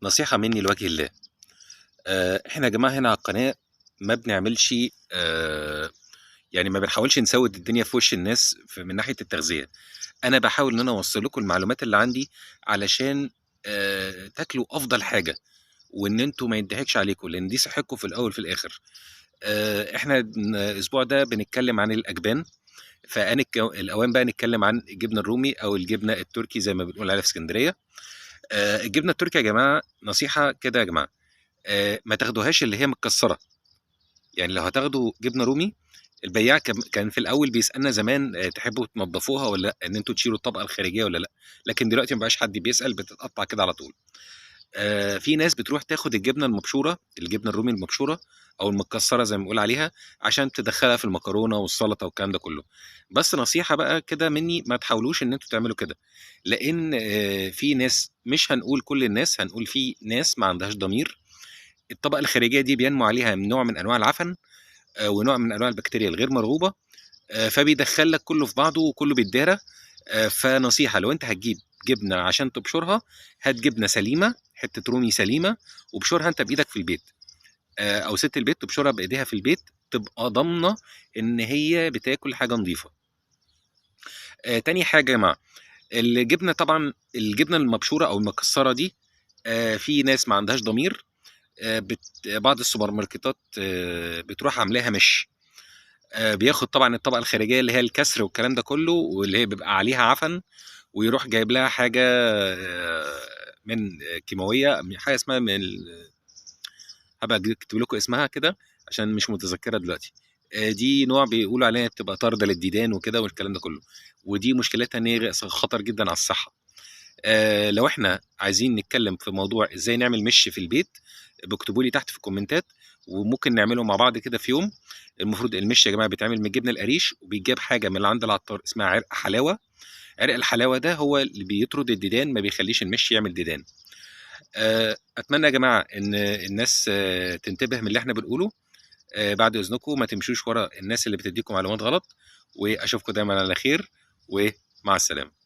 نصيحة مني لوجه الله. احنا يا جماعة هنا على القناة ما بنعملش، يعني ما بنحاولش نسود الدنيا في وش الناس من ناحية التغذية. انا بحاول ان انا اوصل لكم المعلومات اللي عندي علشان تاكلوا افضل حاجة، وان انتوا ما يضحكش عليكم، لان دي صحتكم في الاول في الاخر. احنا الاسبوع ده بنتكلم عن الاجبان، فانا الاوان بقى نتكلم عن الجبنه الرومي او الجبنه التركي زي ما بنقول عليها في اسكندريه. الجبنه التركي يا جماعه نصيحه كده يا جماعه، ما تاخدوهاش اللي هي متكسره. يعني لو هتاخدوا جبنه رومي، البياع كان في الاول بيسالنا زمان تحبوا تنضفوها ولا لا، ان انتوا تشيلوا الطبقه الخارجيه ولا لا. لكن دلوقتي ما بقاش حد بيسال، بتتقطع كده على طول. في ناس بتروح تاخد الجبنه المبشوره، الجبنه الرومي المبشوره او المتكسره زي ما بنقول عليها، عشان تدخلها في المكرونه والسلطه والكلام ده كله. بس نصيحه بقى كده مني، ما تحاولوش ان انتوا تعملوا كده، لان في ناس، مش هنقول كل الناس، هنقول في ناس ما عندهاش ضمير. الطبقه الخارجيه دي بينمو عليها نوع من انواع العفن، ونوع من انواع البكتيريا الغير مرغوبه، فبيدخل لك كله في بعضه وكله بيتدارى. فنصيحه، لو انت هتجيب جبنه عشان تبشرها، هات جبنه سليمه، حته رومي سليمه، وبشرها انت بايدك في البيت، او ست البيت تبشرها بايديها في البيت، تبقى ضامنه ان هي بتاكل حاجه نظيفه. تاني حاجه يا جماعه، الجبنه طبعا، الجبنه المبشوره او المكسره دي، في ناس ما عندهاش ضمير. بعض السوبر ماركتات بتروح عاملاها مش، بياخد طبعا الطبقه الخارجيه اللي هي الكسر والكلام ده كله، واللي هي بيبقى عليها عفن، ويروح جايب لها حاجه من كيماويه، حاجه اسمها من هبقى اكتب لكم اسمها كده عشان مش متذكرها دلوقتي. دي نوع بيقولوا عليها بتبقى طارده للديدان وكده والكلام ده كله، ودي مشكلتها ان هي خطر جدا على الصحه. لو احنا عايزين نتكلم في موضوع ازاي نعمل مش في البيت، بكتبوا لي تحت في الكومنتات، وممكن نعمله مع بعض كده في يوم. المفروض المش يا جماعه بيتعمل من الجبنه القريش، وبيجاب حاجه من عند العطار اسمها عرق حلاوه. عرق الحلاوه ده هو اللي بيطرد الديدان، ما بيخليش المش يعمل ديدان. اتمنى يا جماعه ان الناس تنتبه من اللي احنا بنقوله. بعد اذنكم ما تمشوش ورا الناس اللي بتديكم معلومات غلط، واشوفكم دايما على خير، ومع السلامه.